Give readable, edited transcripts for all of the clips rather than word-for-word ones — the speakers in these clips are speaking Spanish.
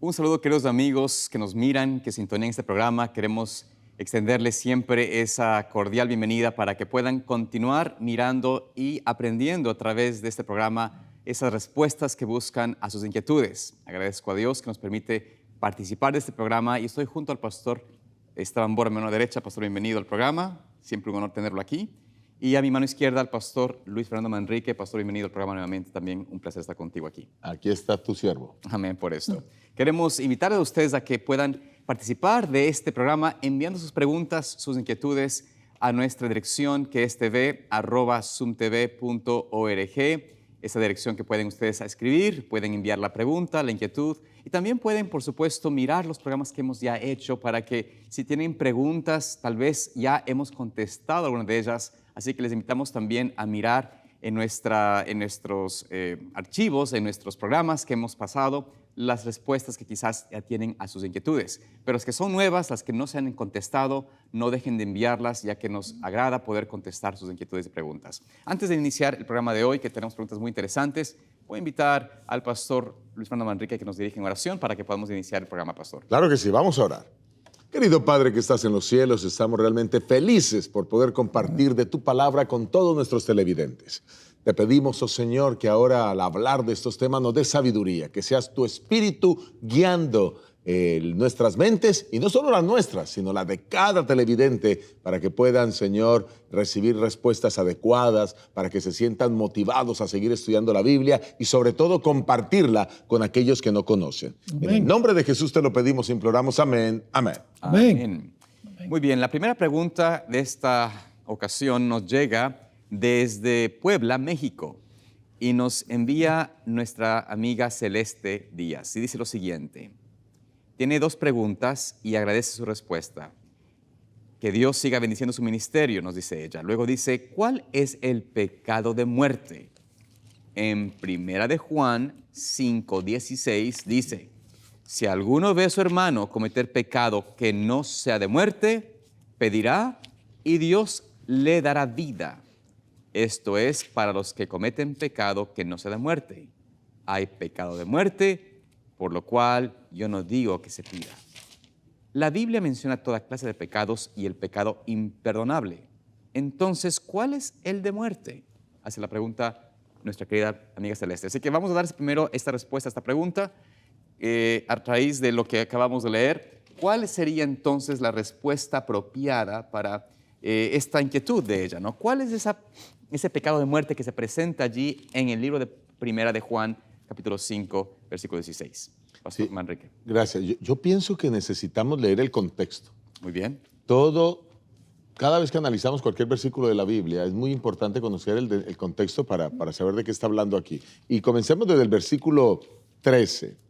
Un saludo, queridos amigos que nos miran, que sintonían este programa. Queremos extenderles siempre esa cordial bienvenida para que puedan continuar mirando y aprendiendo a través de este programa esas respuestas que buscan a sus inquietudes. Agradezco a Dios que nos permite participar de este programa y estoy junto al pastor Esteban Bora, a mi mano derecha. Pastor, bienvenido al programa. Siempre un honor tenerlo aquí. Y a mi mano izquierda, al pastor Luis Fernando Manrique. Pastor, bienvenido al programa nuevamente. También un placer estar contigo aquí. Aquí está tu siervo. Amén por esto. Queremos invitar a ustedes a que puedan participar de este programa enviando sus preguntas, sus inquietudes a nuestra dirección que es tv@sumtv.org. Esa dirección que pueden ustedes escribir, pueden enviar la pregunta, la inquietud y también pueden, por supuesto, mirar los programas que hemos ya hecho para que si tienen preguntas, tal vez ya hemos contestado algunas de ellas. Así que les invitamos también a mirar en nuestros archivos, en nuestros programas que hemos pasado, las respuestas que quizás ya tienen a sus inquietudes. Pero las que son nuevas, las que no se han contestado, no dejen de enviarlas, ya que nos agrada poder contestar sus inquietudes y preguntas. Antes de iniciar el programa de hoy, que tenemos preguntas muy interesantes, voy a invitar al pastor Luis Fernando Manrique que nos dirija en oración para que podamos iniciar el programa, pastor. Claro que sí, vamos a orar. Querido Padre que estás en los cielos, estamos realmente felices por poder compartir de tu palabra con todos nuestros televidentes. Te pedimos, oh Señor, que ahora al hablar de estos temas nos des sabiduría, que seas tu Espíritu guiando nuestras mentes, y no solo las nuestras, sino las de cada televidente, para que puedan, Señor, recibir respuestas adecuadas, para que se sientan motivados a seguir estudiando la Biblia y sobre todo compartirla con aquellos que no conocen. Amén. En el nombre de Jesús te lo pedimos, imploramos, amén, amén. Amén. Muy bien, la primera pregunta de esta ocasión nos llega desde Puebla, México, y nos envía nuestra amiga Celeste Díaz. Y dice lo siguiente: tiene dos preguntas y agradece su respuesta. Que Dios siga bendiciendo su ministerio, nos dice ella. Luego dice, ¿cuál es el pecado de muerte? En Primera de Juan 5:16 dice, si alguno ve a su hermano cometer pecado que no sea de muerte, pedirá y Dios le dará vida. Esto es para los que cometen pecado que no sea de muerte. Hay pecado de muerte, por lo cual yo no digo que se pida. La Biblia menciona toda clase de pecados y el pecado imperdonable. Entonces, ¿cuál es el de muerte? Hace la pregunta nuestra querida amiga Celeste. Así que vamos a dar primero esta respuesta a esta pregunta. A raíz de lo que acabamos de leer, ¿cuál sería entonces la respuesta apropiada para esta inquietud de ella, ¿no? ¿Cuál es ese pecado de muerte que se presenta allí en el libro de Primera de Juan, capítulo 5, versículo 16? Pastor Manrique. Gracias. Yo pienso que necesitamos leer el contexto. Muy bien. Cada vez que analizamos cualquier versículo de la Biblia, es muy importante conocer el contexto para saber de qué está hablando aquí. Y comencemos desde el versículo 13.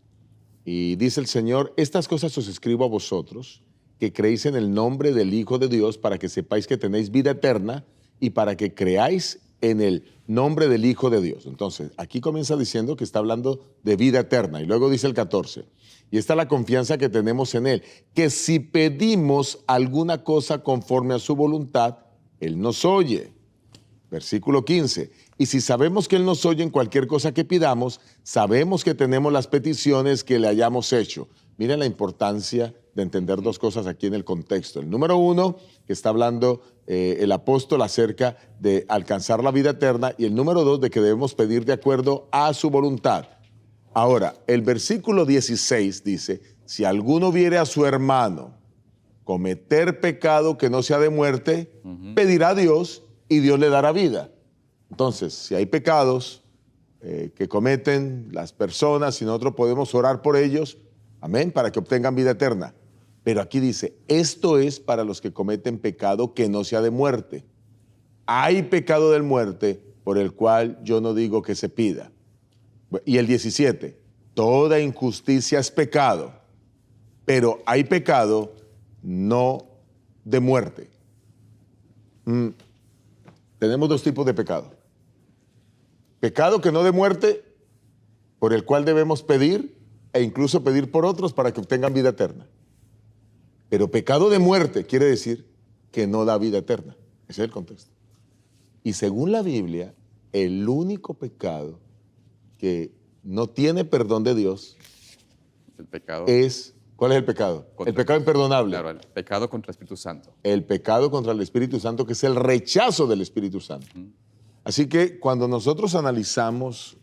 Y dice el Señor, estas cosas os escribo a vosotros, que creéis en el nombre del Hijo de Dios, para que sepáis que tenéis vida eterna y para que creáis en el nombre del Hijo de Dios. Entonces, aquí comienza diciendo que está hablando de vida eterna. Y luego dice el 14, y esta es la confianza que tenemos en Él, que si pedimos alguna cosa conforme a su voluntad, Él nos oye. Versículo 15, y si sabemos que Él nos oye en cualquier cosa que pidamos, sabemos que tenemos las peticiones que le hayamos hecho. Miren la importancia de entender dos cosas aquí en el contexto. El número uno, que está hablando el apóstol acerca de alcanzar la vida eterna, y el número dos, de que debemos pedir de acuerdo a su voluntad. Ahora, el versículo 16 dice, si alguno viere a su hermano cometer pecado que no sea de muerte, pedirá a Dios y Dios le dará vida. Entonces, si hay pecados que cometen las personas y nosotros podemos orar por ellos, amén, para que obtengan vida eterna. Pero aquí dice, esto es para los que cometen pecado que no sea de muerte. Hay pecado de muerte por el cual yo no digo que se pida. Y el 17, toda injusticia es pecado, pero hay pecado no de muerte. Tenemos dos tipos de pecado. Pecado que no de muerte, por el cual debemos pedir e incluso pedir por otros para que obtengan vida eterna. Pero pecado de muerte quiere decir que no da vida eterna. Ese es el contexto. Y según la Biblia, el único pecado que no tiene perdón de Dios El pecado. ¿Cuál es el pecado? El pecado imperdonable. Claro, el pecado contra el Espíritu Santo. El pecado contra el Espíritu Santo, que es el rechazo del Espíritu Santo. Así que cuando nosotros analizamos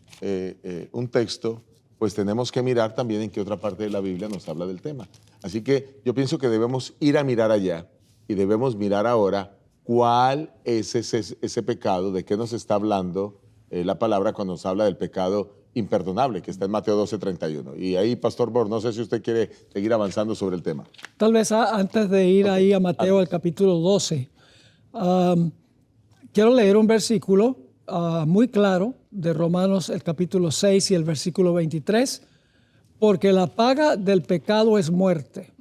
un texto, pues tenemos que mirar también en qué otra parte de la Biblia nos habla del tema. Así que yo pienso que debemos ir a mirar allá y debemos mirar ahora cuál es ese pecado, de qué nos está hablando la palabra cuando nos habla del pecado imperdonable, que está en Mateo 12:31. Y ahí, Pastor Bor, no sé si usted quiere seguir avanzando sobre el tema. Tal vez antes de ir ahí a Mateo, al capítulo 12, quiero leer un versículo muy claro de Romanos, el capítulo 6 y el versículo 23, porque la paga del pecado es muerte.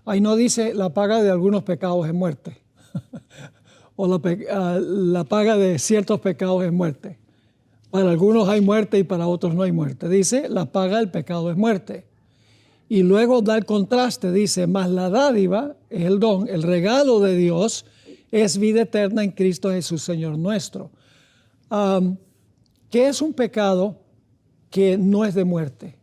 Ahí no dice la paga de algunos pecados es muerte, o la paga de ciertos pecados es muerte. Para algunos hay muerte y para otros no hay muerte. Dice, la paga del pecado es muerte. Y luego da el contraste, dice, mas la dádiva es el don, el regalo de Dios es vida eterna en Cristo Jesús, Señor nuestro. ¿Qué es un pecado que no es de muerte?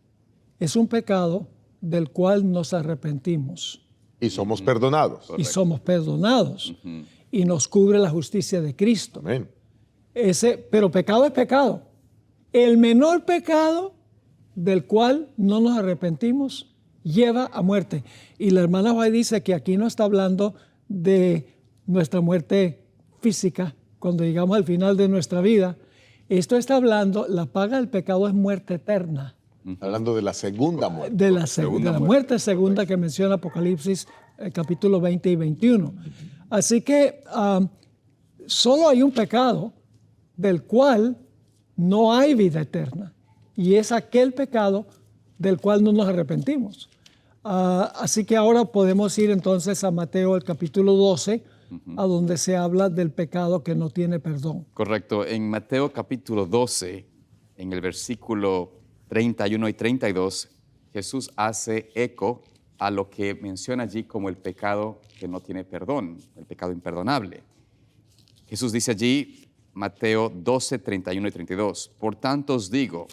Es un pecado del cual nos arrepentimos. Y somos perdonados. Y somos perdonados. Y nos cubre la justicia de Cristo. Amén. Pero pecado es pecado. El menor pecado del cual no nos arrepentimos lleva a muerte. Y la hermana White dice que aquí no está hablando de nuestra muerte física, cuando llegamos al final de nuestra vida. Esto está hablando, la paga del pecado es muerte eterna. Hablando de la segunda muerte. De la muerte segunda que menciona Apocalipsis, capítulo 20 y 21. Así que solo hay un pecado del cual no hay vida eterna, y es aquel pecado del cual no nos arrepentimos. Así que ahora podemos ir entonces a Mateo, el capítulo 12, a donde se habla del pecado que no tiene perdón. Correcto. En Mateo capítulo 12, en el versículo 31 y 32, Jesús hace eco a lo que menciona allí como el pecado que no tiene perdón, el pecado imperdonable. Jesús dice allí, Mateo 12, 31 y 32, por tanto os digo,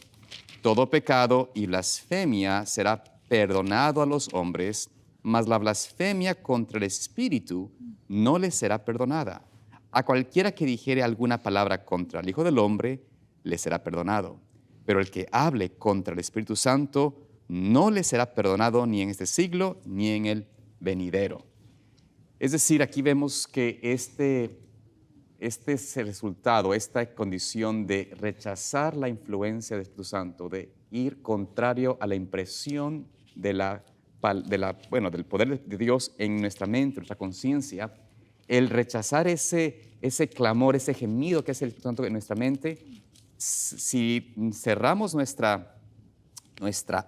todo pecado y blasfemia será perdonado a los hombres, mas la blasfemia contra el Espíritu no les será perdonada. A cualquiera que dijere alguna palabra contra el Hijo del Hombre, le será perdonado. Pero el que hable contra el Espíritu Santo, no le será perdonado ni en este siglo, ni en el venidero. Es decir, aquí vemos que este es el resultado, esta condición de rechazar la influencia del Espíritu Santo, de ir contrario a la impresión del poder de Dios en nuestra mente, en nuestra conciencia, el rechazar ese clamor, ese gemido que es el Espíritu Santo en nuestra mente, si cerramos nuestra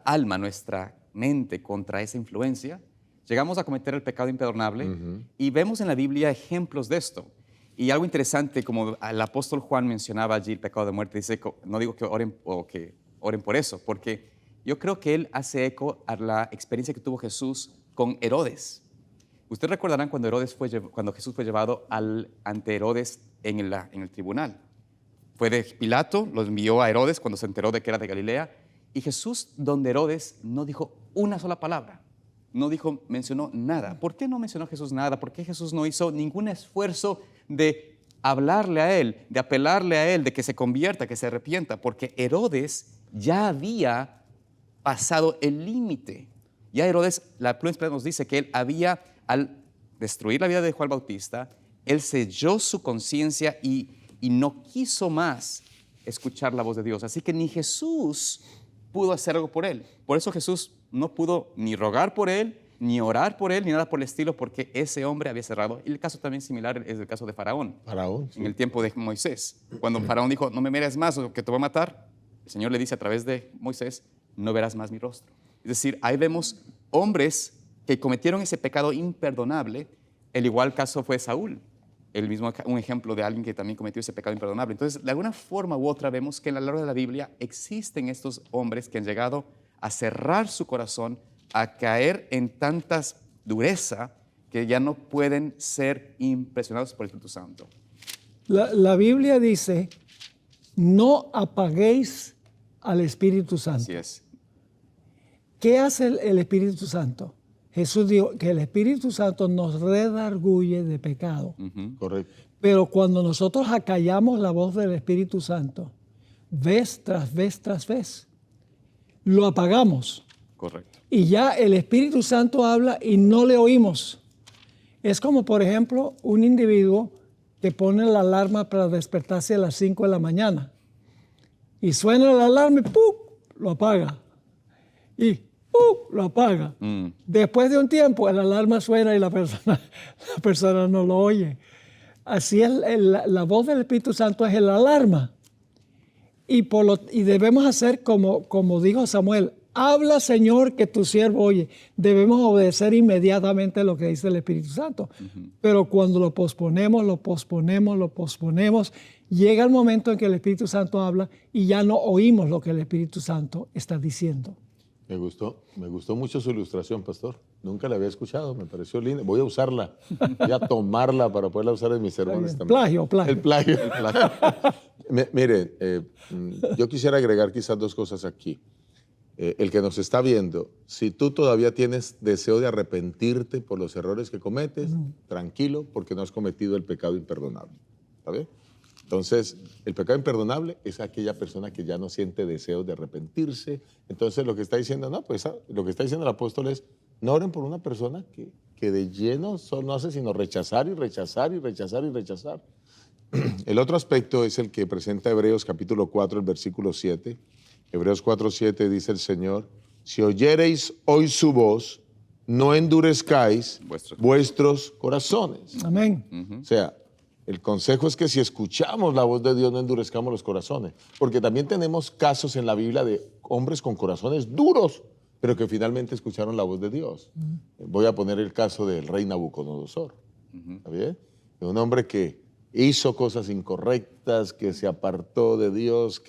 alma, nuestra mente contra esa influencia, llegamos a cometer el pecado imperdonable. Y vemos en la Biblia ejemplos de esto. Y algo interesante, como el apóstol Juan mencionaba allí el pecado de muerte, dice, no digo que oren por eso, porque yo creo que él hace eco a la experiencia que tuvo Jesús con Herodes. Ustedes recordarán cuando Jesús fue llevado ante Herodes en el tribunal. Fue de Pilato, lo envió a Herodes cuando se enteró de que era de Galilea, y Jesús, donde Herodes, no dijo una sola palabra, mencionó nada. ¿Por qué no mencionó Jesús nada? ¿Por qué Jesús no hizo ningún esfuerzo de hablarle a él, de apelarle a él, de que se convierta, que se arrepienta? Porque Herodes ya había pasado el límite. Ya Herodes, la pluma nos dice que él había, al destruir la vida de Juan Bautista, él selló su conciencia y no quiso más escuchar la voz de Dios. Así que ni Jesús pudo hacer algo por él. Por eso Jesús no pudo ni rogar por él, ni orar por él, ni nada por el estilo, porque ese hombre había cerrado. Y el caso también similar es el caso de Faraón. Sí. En el tiempo de Moisés. Cuando Faraón dijo, no me mires más o que te voy a matar, el Señor le dice a través de Moisés, no verás más mi rostro. Es decir, ahí vemos hombres que cometieron ese pecado imperdonable. El igual caso fue Saúl. Un ejemplo de alguien que también cometió ese pecado imperdonable. Entonces, de alguna forma u otra vemos que en la largo de la Biblia existen estos hombres que han llegado a cerrar su corazón, a caer en tantas dureza que ya no pueden ser impresionados por el Espíritu Santo. La Biblia dice, no apaguéis al Espíritu Santo. Así es. ¿Qué hace el Espíritu Santo? Jesús dijo que el Espíritu Santo nos redarguye de pecado. Correcto. Pero cuando nosotros acallamos la voz del Espíritu Santo, vez tras vez tras vez, lo apagamos. Correcto. Y ya el Espíritu Santo habla y no le oímos. Es como, por ejemplo, un individuo que pone la alarma para despertarse a las 5 de la mañana. Y suena la alarma y ¡pum!, lo apaga. Y ¡pum!, lo apaga. Después de un tiempo, la alarma suena y la persona no lo oye. Así es, la voz del Espíritu Santo es el alarma. Y debemos hacer como dijo Samuel, habla, Señor, que tu siervo oye. Debemos obedecer inmediatamente lo que dice el Espíritu Santo. Pero cuando lo posponemos, llega el momento en que el Espíritu Santo habla y ya no oímos lo que el Espíritu Santo está diciendo. Me gustó mucho su ilustración, pastor. Nunca la había escuchado, me pareció linda. Voy a usarla, voy a tomarla para poderla usar en mis sermones también. Plagio. El plagio. Miren, yo quisiera agregar quizás dos cosas aquí. El que nos está viendo, si tú todavía tienes deseo de arrepentirte por los errores que cometes, tranquilo, porque no has cometido el pecado imperdonable. ¿Está bien? Entonces, el pecado imperdonable es aquella persona que ya no siente deseo de arrepentirse. Entonces, lo que está diciendo, lo que está diciendo el apóstol es, no oren por una persona que de lleno no hace sino rechazar y rechazar y rechazar y rechazar. El otro aspecto es el que presenta Hebreos capítulo 4, el versículo 7. Hebreos 4:7 dice el Señor, si oyereis hoy su voz, no endurezcáis vuestros corazones. Amén. O sea, el consejo es que si escuchamos la voz de Dios, no endurezcamos los corazones. Porque también tenemos casos en la Biblia de hombres con corazones duros, pero que finalmente escucharon la voz de Dios. Voy a poner el caso del rey Nabucodonosor. ¿Está bien? De un hombre que hizo cosas incorrectas, que se apartó de Dios,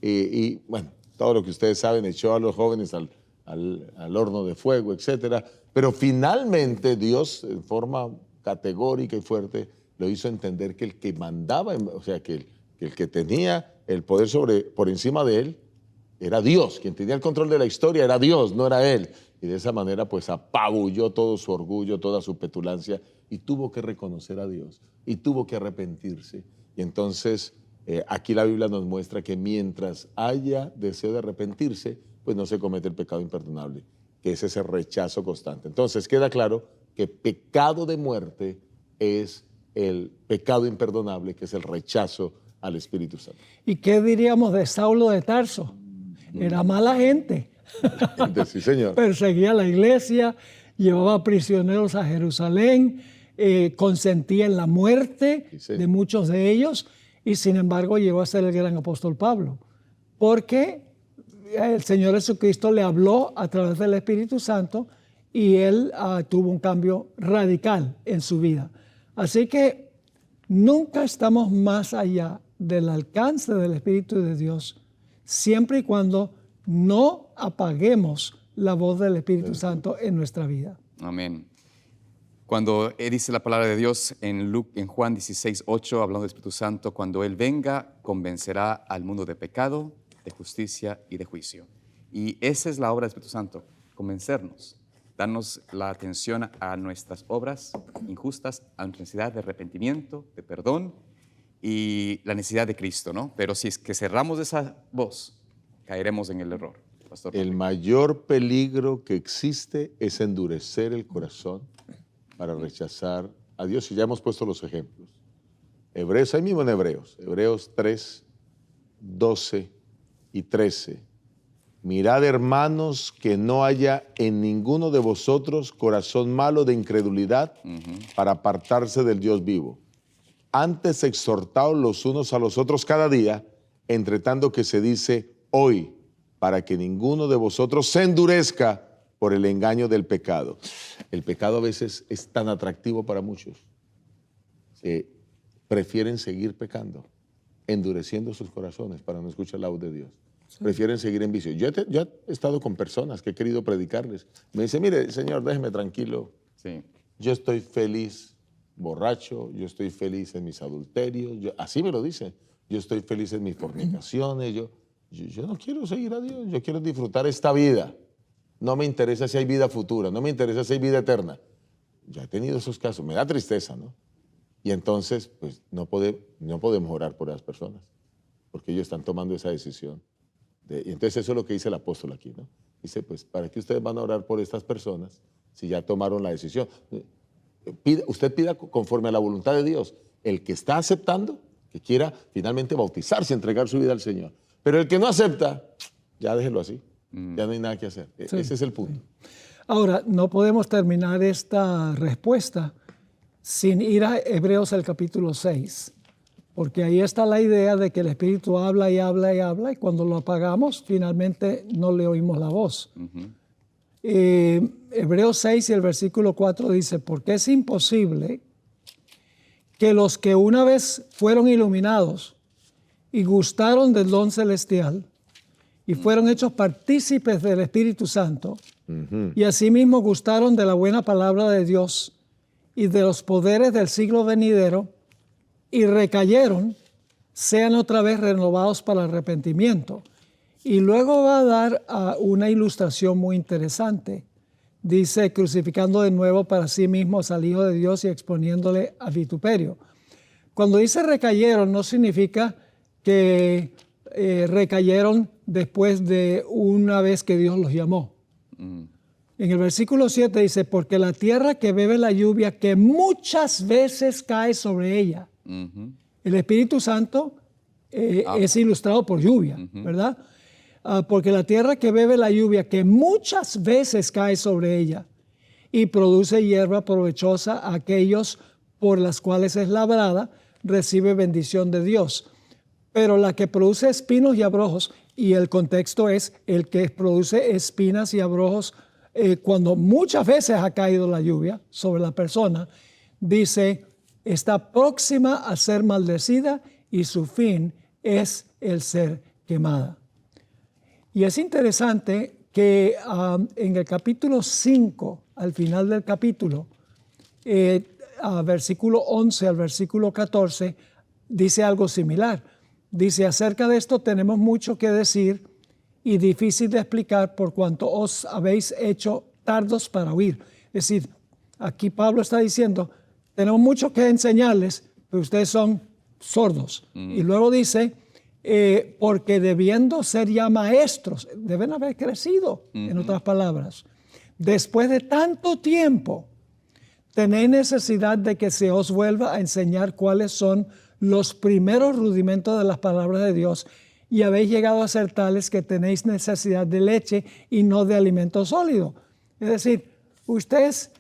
y bueno, todo lo que ustedes saben, echó a los jóvenes al horno de fuego, etc. Pero finalmente Dios, en forma categórica y fuerte, lo hizo entender que el que mandaba, o sea, que el que tenía el poder por encima de él, era Dios. Quien tenía el control de la historia era Dios, no era él. Y de esa manera, pues, apabulló todo su orgullo, toda su petulancia, y tuvo que reconocer a Dios, y tuvo que arrepentirse. Y entonces, aquí la Biblia nos muestra que mientras haya deseo de arrepentirse, pues no se comete el pecado imperdonable, que es ese rechazo constante. Entonces, queda claro que pecado de muerte es el pecado imperdonable, que es el rechazo al Espíritu Santo. ¿Y qué diríamos de Saulo de Tarso? Era mala gente. Sí, señor. Perseguía a la iglesia, llevaba prisioneros a Jerusalén, consentía en la muerte de muchos de ellos, y sin embargo llegó a ser el gran apóstol Pablo, porque el Señor Jesucristo le habló a través del Espíritu Santo y él tuvo un cambio radical en su vida. Así que nunca estamos más allá del alcance del Espíritu de Dios, siempre y cuando no apaguemos la voz del Espíritu Santo en nuestra vida. Amén. Cuando dice la palabra de Dios en Juan 16:8, hablando del Espíritu Santo, cuando Él venga, convencerá al mundo de pecado, de justicia y de juicio. Y esa es la obra del Espíritu Santo, convencernos, darnos la atención a nuestras obras injustas, a nuestra necesidad de arrepentimiento, de perdón y la necesidad de Cristo, ¿no? Pero si es que cerramos esa voz, caeremos en el error. Pastor. El mayor peligro que existe es endurecer el corazón para rechazar a Dios. Y ya hemos puesto los ejemplos. Hebreos, ahí mismo en Hebreos 3, 12 y 13. Mirad, hermanos, que no haya en ninguno de vosotros corazón malo de incredulidad para apartarse del Dios vivo. Antes exhortaos los unos a los otros cada día, entre tanto que se dice hoy, para que ninguno de vosotros se endurezca por el engaño del pecado. El pecado a veces es tan atractivo para muchos que prefieren seguir pecando, endureciendo sus corazones para no escuchar la voz de Dios. Sí. Prefieren seguir en vicio. Yo he estado con personas que he querido predicarles. Me dicen, mire, Señor, déjeme tranquilo. Sí. Yo estoy feliz borracho, yo estoy feliz en mis adulterios. Así me lo dicen. Yo estoy feliz en mis fornicaciones. Yo no quiero seguir a Dios, yo quiero disfrutar esta vida. no me interesa si hay vida futura, no me interesa si hay vida eterna. Ya he tenido esos casos, me da tristeza, ¿no? Y entonces, pues no podemos orar por esas personas, porque ellos están tomando esa decisión. Y entonces eso es lo que dice el apóstol aquí, ¿no? Dice, pues, ¿para qué ustedes van a orar por estas personas si ya tomaron la decisión? Usted pida conforme a la voluntad de Dios. El que está aceptando, que quiera finalmente bautizarse, entregar su vida al Señor. Pero el que no acepta, ya déjelo así. Ya no hay nada que hacer. Sí. Ese es el punto. Ahora, no podemos terminar esta respuesta sin ir a Hebreos el capítulo 6, porque ahí está la idea de que el Espíritu habla y habla y habla, y cuando lo apagamos, finalmente no le oímos la voz. Hebreos 6 y el versículo 4 dice, porque es imposible que los que una vez fueron iluminados y gustaron del don celestial y fueron hechos partícipes del Espíritu Santo, y asimismo gustaron de la buena palabra de Dios y de los poderes del siglo venidero, y recayeron, sean otra vez renovados para arrepentimiento. Y luego va a dar una ilustración muy interesante. Dice, crucificando de nuevo para sí mismos al Hijo de Dios y exponiéndole a vituperio. Cuando dice recayeron, no significa que recayeron después de una vez que Dios los llamó. En el versículo 7 dice, porque la tierra que bebe la lluvia que muchas veces cae sobre ella. El Espíritu Santo es ilustrado por lluvia, ¿verdad? Porque la tierra que bebe la lluvia que muchas veces cae sobre ella y produce hierba provechosa a aquellos por las cuales es labrada, recibe bendición de Dios. Pero la que produce espinos y abrojos, y el contexto es el que produce espinas y abrojos, cuando muchas veces ha caído la lluvia sobre la persona, dice, está próxima a ser maldecida y su fin es el ser quemada. Y es interesante que en el capítulo 5, al final del capítulo, versículo 11 al versículo 14, dice algo similar. Dice, acerca de esto tenemos mucho que decir y difícil de explicar por cuanto os habéis hecho tardos para oír. Es decir, aquí Pablo está diciendo, tenemos mucho que enseñarles, pero ustedes son sordos. Y luego dice, porque debiendo ser ya maestros, deben haber crecido, en otras palabras. Después de tanto tiempo, tenéis necesidad de que se os vuelva a enseñar cuáles son los primeros rudimentos de las palabras de Dios, y habéis llegado a ser tales que tenéis necesidad de leche y no de alimento sólido. Es decir, ustedes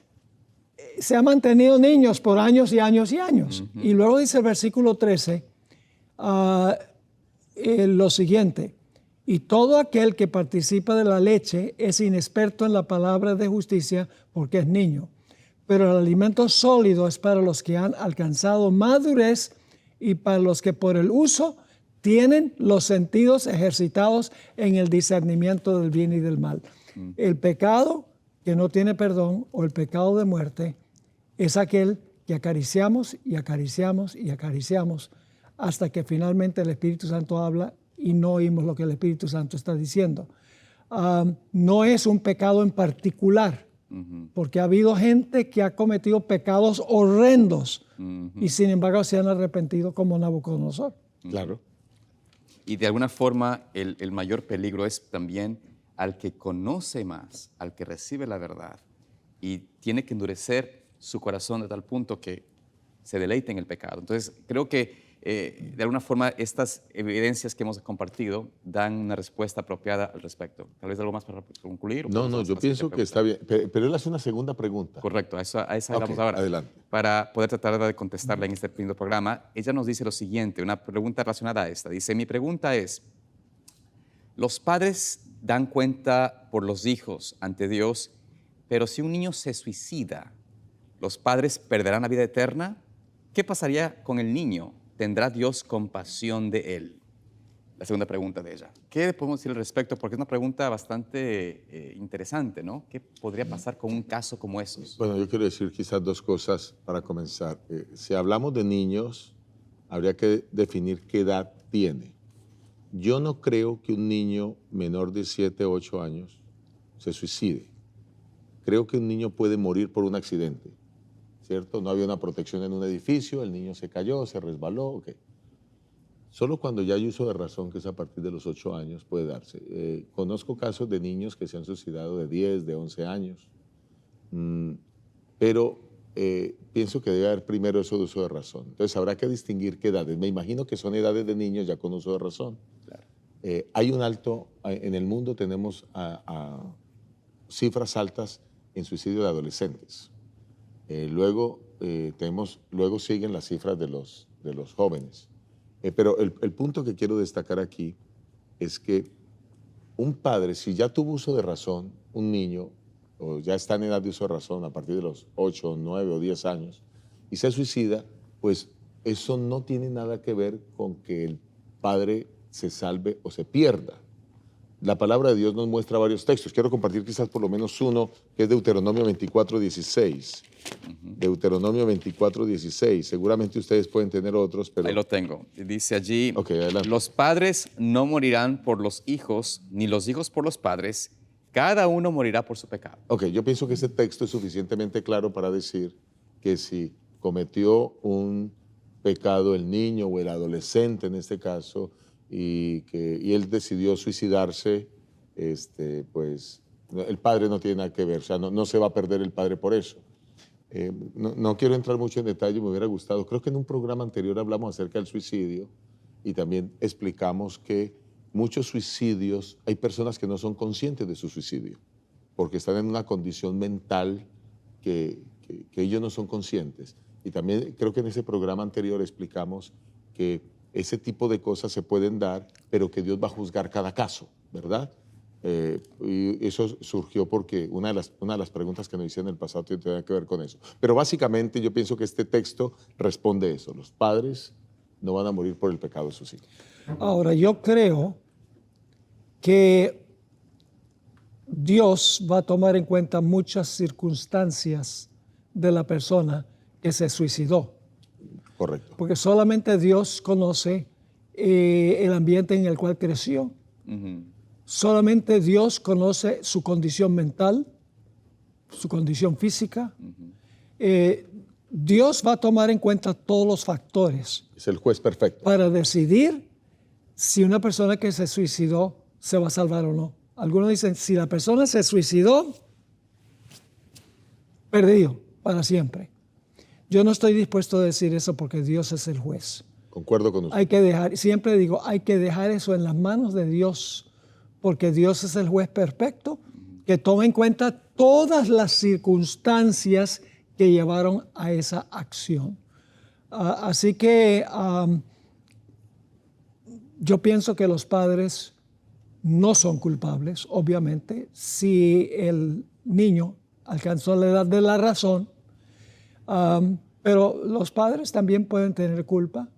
se han mantenido niños por años y años y años. Y luego dice el versículo 13 lo siguiente, y todo aquel que participa de la leche es inexperto en la palabra de justicia porque es niño. Pero el alimento sólido es para los que han alcanzado madurez y para los que por el uso tienen los sentidos ejercitados en el discernimiento del bien y del mal. El pecado que no tiene perdón o el pecado de muerte es aquel que acariciamos y acariciamos y acariciamos hasta que finalmente el Espíritu Santo habla y no oímos lo que el Espíritu Santo está diciendo. No es un pecado en particular, porque ha habido gente que ha cometido pecados horrendos y sin embargo se han arrepentido como Nabucodonosor. Claro. Y de alguna forma el mayor peligro es también al que conoce más, al que recibe la verdad y tiene que endurecer su corazón de tal punto que se deleite en el pecado. Entonces creo que de alguna forma estas evidencias que hemos compartido dan una respuesta apropiada al respecto. Tal vez algo más para concluir. No, yo pienso que está bien, pero él hace una segunda pregunta. Correcto, a esa vamos ahora. Adelante. Para poder tratar de contestarla en este primer programa, ella nos dice lo siguiente, una pregunta relacionada a esta. Dice, mi pregunta es, ¿los padres dan cuenta por los hijos ante Dios, pero si un niño se suicida, ¿los padres perderán la vida eterna? ¿Qué pasaría con el niño? ¿Tendrá Dios compasión de él? La segunda pregunta de ella. ¿Qué podemos decir al respecto? Porque es una pregunta bastante interesante, ¿no? ¿Qué podría pasar con un caso como esos? Bueno, yo quiero decir quizás dos cosas para comenzar. Si hablamos de niños, habría que definir qué edad tiene. Yo no creo que un niño menor de 7 o 8 años se suicide. Creo que un niño puede morir por un accidente, ¿cierto? No había una protección en un edificio, el niño se cayó, se resbaló, ok. Solo cuando ya hay uso de razón, que es a partir de los 8 años, puede darse. Conozco casos de niños que se han suicidado de 10, de 11 años, pero pienso que debe haber primero eso de uso de razón. Entonces habrá que distinguir qué edades. Me imagino que son edades de niños ya con uso de razón. Claro. Hay un alto, en el mundo tenemos cifras altas en suicidio de adolescentes. Luego siguen las cifras de los jóvenes. Pero el punto que quiero destacar aquí es que un padre, si ya tuvo uso de razón, un niño, o ya está en edad de uso de razón a partir de los 8, 9 o 10 años, y se suicida, pues eso no tiene nada que ver con que el padre se salve o se pierda. La palabra de Dios nos muestra varios textos. Quiero compartir quizás por lo menos uno, que es Deuteronomio 24:16. Deuteronomio 24:16. Seguramente ustedes pueden tener otros, pero... Ahí lo tengo. Dice allí, Ok, adelante. los padres no morirán por los hijos, ni los hijos por los padres. Cada uno morirá por su pecado. Ok, yo pienso que ese texto es suficientemente claro para decir que si cometió un pecado el niño o el adolescente en este caso, y él decidió suicidarse, pues el padre no tiene nada que ver, o sea, no se va a perder el padre por eso. No quiero entrar mucho en detalle, me hubiera gustado. Creo que en un programa anterior hablamos acerca del suicidio y también explicamos que muchos suicidios, hay personas que no son conscientes de su suicidio, porque están en una condición mental que ellos no son conscientes. Y también creo que en ese programa anterior explicamos que ese tipo de cosas se pueden dar, pero que Dios va a juzgar cada caso, ¿verdad? Y eso surgió porque una de las preguntas que nos hicieron en el pasado tiene que ver con eso. Pero básicamente yo pienso que este texto responde eso. Los padres no van a morir por el pecado de sus hijos. Ahora, yo creo que Dios va a tomar en cuenta muchas circunstancias de la persona que se suicidó. Correcto. Porque solamente Dios conoce el ambiente en el cual creció. Solamente Dios conoce su condición mental, su condición física. Dios va a tomar en cuenta todos los factores Es el juez perfecto. para decidir si una persona que se suicidó se va a salvar o no. Algunos dicen, si la persona se suicidó, perdido para siempre. Yo no estoy dispuesto a decir eso porque Dios es el juez. Concuerdo con usted. Hay que dejar, siempre digo, hay que dejar eso en las manos de Dios, porque Dios es el juez perfecto que toma en cuenta todas las circunstancias que llevaron a esa acción. Así que yo pienso que los padres no son culpables, obviamente, si el niño alcanzó la edad de la razón, pero los padres también pueden tener culpa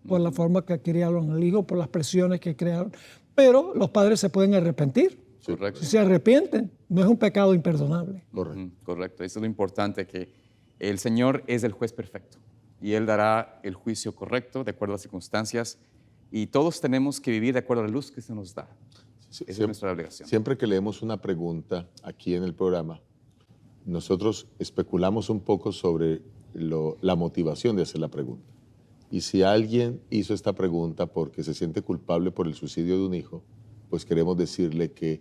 por la forma que criaron al hijo, por las presiones que crearon, pero los padres se pueden arrepentir. Correcto. Si se arrepienten, no es un pecado imperdonable. Correcto. Correcto. Eso es lo importante, que el Señor es el juez perfecto y Él dará el juicio correcto de acuerdo a las circunstancias, y todos tenemos que vivir de acuerdo a la luz que se nos da. Esa es nuestra obligación. Siempre que leemos una pregunta aquí en el programa, nosotros especulamos un poco sobre la motivación de hacer la pregunta. Y si alguien hizo esta pregunta porque se siente culpable por el suicidio de un hijo, pues queremos decirle que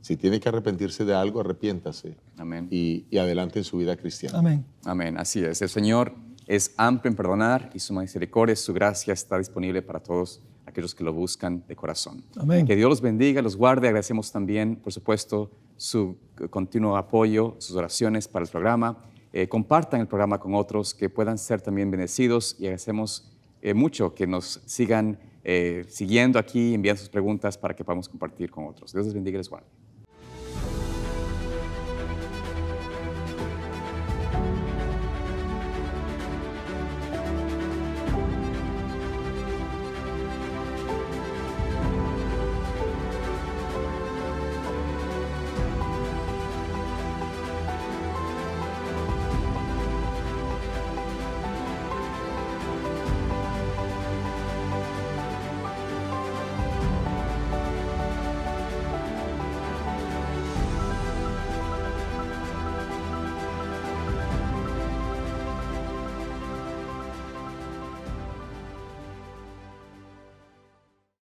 si tiene que arrepentirse de algo, arrepiéntase. Amén. Y adelante en su vida cristiana. Amén. Amén, así es. El Señor es amplio en perdonar y su misericordia, su gracia está disponible para todos aquellos que lo buscan de corazón. Amén. Que Dios los bendiga, los guarde. Agradecemos también, por supuesto, su continuo apoyo, sus oraciones para el programa. Compartan el programa con otros que puedan ser también bendecidos, y agradecemos mucho que nos sigan siguiendo aquí, enviando sus preguntas para que podamos compartir con otros. Dios les bendiga y les guarde.